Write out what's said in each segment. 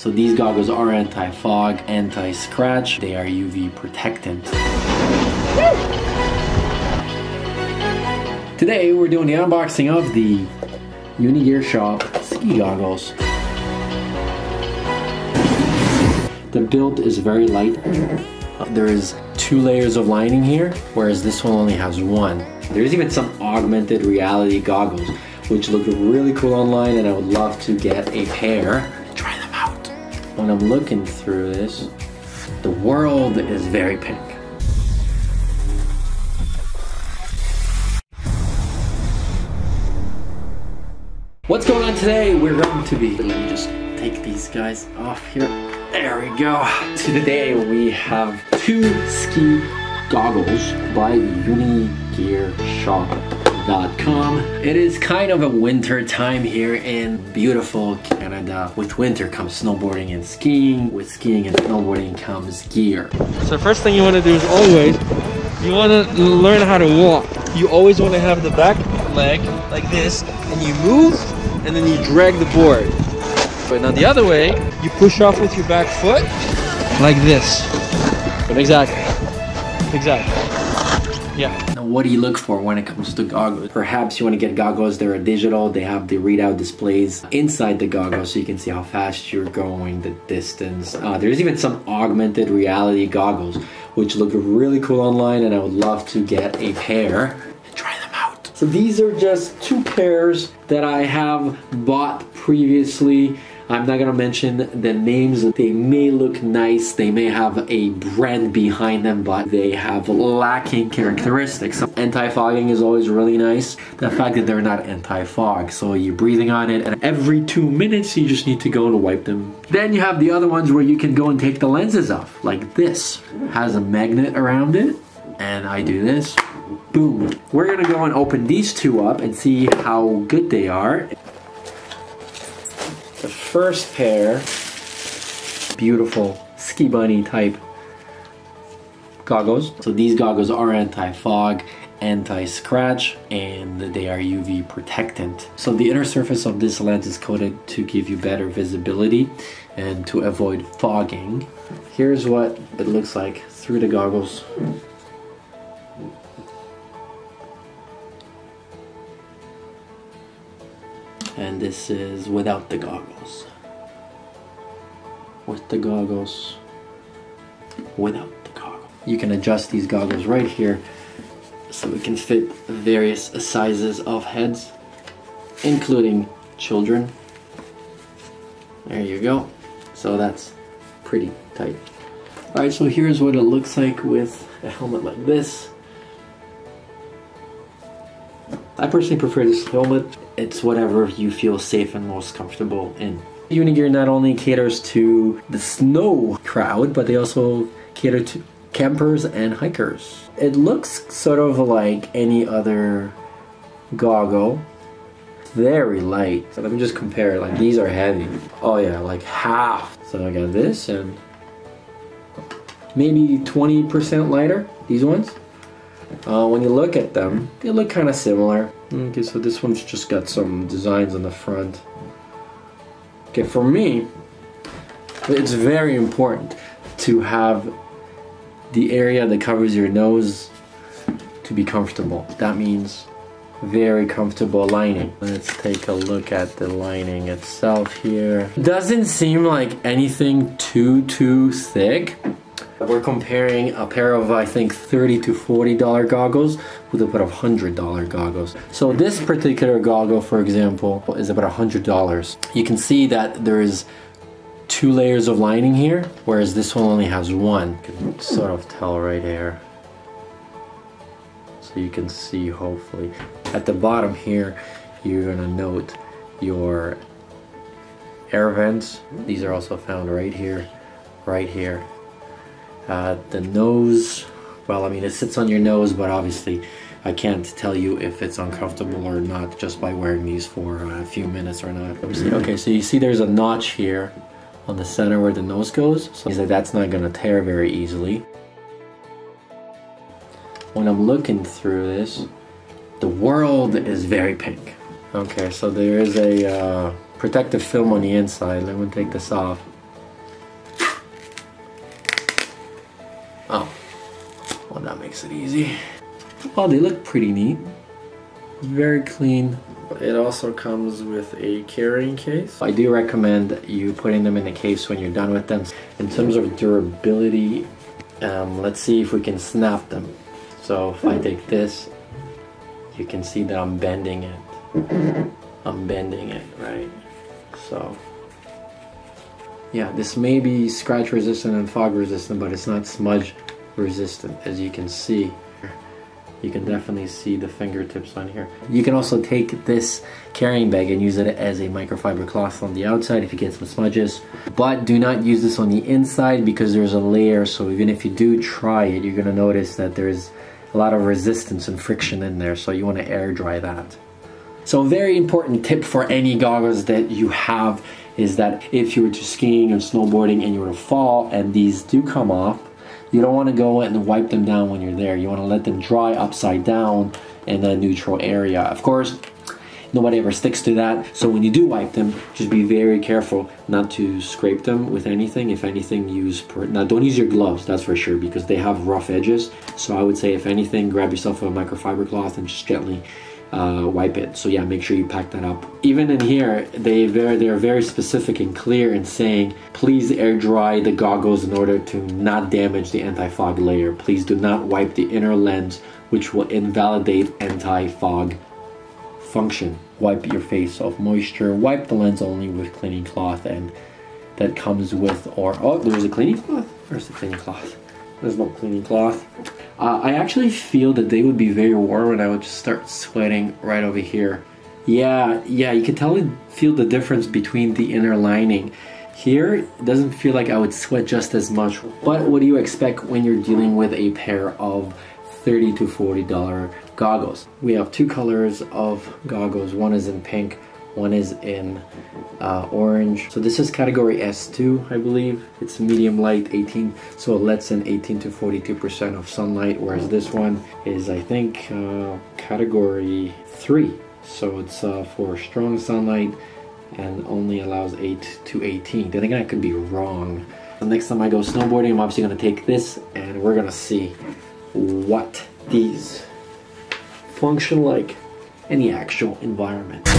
So these goggles are anti-fog, anti-scratch. They are UV protectant. Today we're doing the unboxing of the Unigear Shop ski goggles. The build is very light. There is 2 layers of lining here, whereas this one only has 1. There's even some augmented reality goggles, which look really cool online, and I would love to get a pair and try them out. When I'm looking through this, the world is very pink. What's going on today? We're going to be, let me just take these guys off here. There we go. Today we have 2 ski goggles by UnigearShop.com. It is kind of a winter time here in beautiful Canada. With winter comes snowboarding and skiing. With skiing and snowboarding comes gear. So first thing you want to do is always, you want to learn how to walk. You always want to have the back leg like this, and you move, and then you drag the board. But now the other way, you push off with your back foot like this. But exactly. Yeah. Now what do you look for when it comes to goggles? Perhaps you want to get goggles that are digital. They have the readout displays inside the goggles so you can see how fast you're going, the distance. There's even some augmented reality goggles, which look really cool online, and I would love to get a pair and try them out. So these are just 2 pairs that I have bought previously. I'm not gonna mention the names. They may look nice, they may have a brand behind them, but they have lacking characteristics. Anti-fogging is always really nice. The fact that they're not anti-fog, so you're breathing on it, and every 2 minutes you just need to go and wipe them. Then you have the other ones where you can go and take the lenses off, like this. Has a magnet around it, and I do this, boom. We're gonna go and open these 2 up and see how good they are. The first pair, beautiful ski bunny type goggles. So these goggles are anti-fog, anti-scratch, and they are UV protectant. So the inner surface of this lens is coated to give you better visibility and to avoid fogging. Here's what it looks like through the goggles. And this is without the goggles. With the goggles. Without the goggles. You can adjust these goggles right here so it can fit various sizes of heads, including children. There you go. So that's pretty tight. Alright, so here's what it looks like with a helmet like this. I personally prefer this helmet. It's whatever you feel safe and most comfortable in. Unigear not only caters to the snow crowd, but they also cater to campers and hikers. It looks sort of like any other goggle. Very light. So let me just compare it. Like, these are heavy. Oh yeah, like half. So I got this and maybe 20% lighter, these ones. When you look at them, they look kind of similar. Okay, so this one's just got some designs on the front. Okay, for me, it's very important to have the area that covers your nose to be comfortable. That means very comfortable lining. Let's take a look at the lining itself here. It doesn't seem like anything too thick. We're comparing a pair of, I think, $30 to $40 goggles with a pair of $100 goggles. So this particular goggle, for example, is about $100. You can see that there is 2 layers of lining here, whereas this one only has 1. You can sort of tell right here. So you can see, hopefully. At the bottom here, you're gonna note your air vents. These are also found right here, right here. The nose, well, I mean, it sits on your nose, but obviously I can't tell you if it's uncomfortable or not just by wearing these for a few minutes or not. Okay, so you see there's a notch here on the center where the nose goes, so that's not going to tear very easily. When I'm looking through this, the world is very pink. Okay, so there is a protective film on the inside. Let me take this off. Oh, well, that makes it easy. Well, they look pretty neat. Very clean. It also comes with a carrying case. I do recommend you putting them in the case when you're done with them. In terms of durability, let's see if we can snap them. So if I take this, you can see that I'm bending it. I'm bending it, right? So yeah, this may be scratch resistant and fog resistant, but it's not smudge resistant, as you can see. You can definitely see the fingertips on here. You can also take this carrying bag and use it as a microfiber cloth on the outside if you get some smudges. But do not use this on the inside because there's a layer, so even if you do try it, you're gonna notice that there's a lot of resistance and friction in there, so you wanna air dry that. So a very important tip for any goggles that you have is that if you were to skiing or snowboarding and you were to fall and these do come off, you don't want to go and wipe them down when you're there. You want to let them dry upside down in a neutral area. Of course, nobody ever sticks to that. So when you do wipe them, just be very careful not to scrape them with anything. If anything, now don't use your gloves, that's for sure, because they have rough edges. So I would say if anything, grab yourself a microfiber cloth and just gently wipe it. So yeah, make sure you pack that up. Even in here, they are very specific and clear in saying, please air dry the goggles in order to not damage the anti-fog layer. Please do not wipe the inner lens, which will invalidate anti-fog function. Wipe your face off moisture. Wipe the lens only with cleaning cloth, and that comes with, oh, there's a cleaning cloth. Where's the cleaning cloth? There's no cleaning cloth. I actually feel that they would be very warm and I would just start sweating right over here. Yeah, you can feel the difference between the inner lining. Here, it doesn't feel like I would sweat just as much. But what do you expect when you're dealing with a pair of $30 to $40 goggles? We have two colors of goggles. One is in pink, one is in orange. So this is category S2, I believe. It's medium light, 18, so it lets in 18 to 42% of sunlight, whereas this one is, I think, category 3. So it's for strong sunlight and only allows 8 to 18. I think I could be wrong. The next time I go snowboarding, I'm obviously gonna take this and we're gonna see what these function like in the actual environment.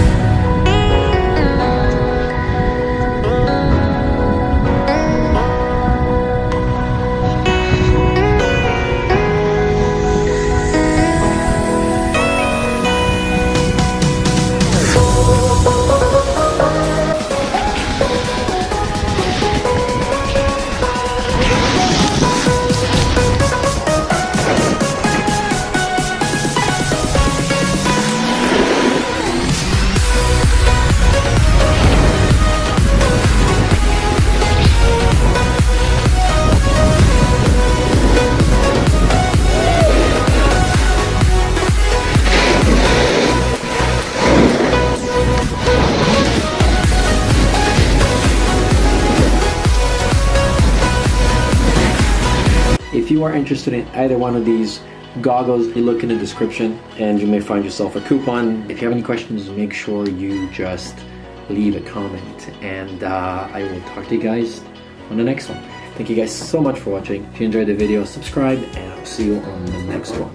If you are interested in either one of these goggles, you look in the description and you may find yourself a coupon. If you have any questions, make sure you just leave a comment, and I will talk to you guys on the next one. Thank you guys so much for watching. If you enjoyed the video, subscribe, and I'll see you on the next one.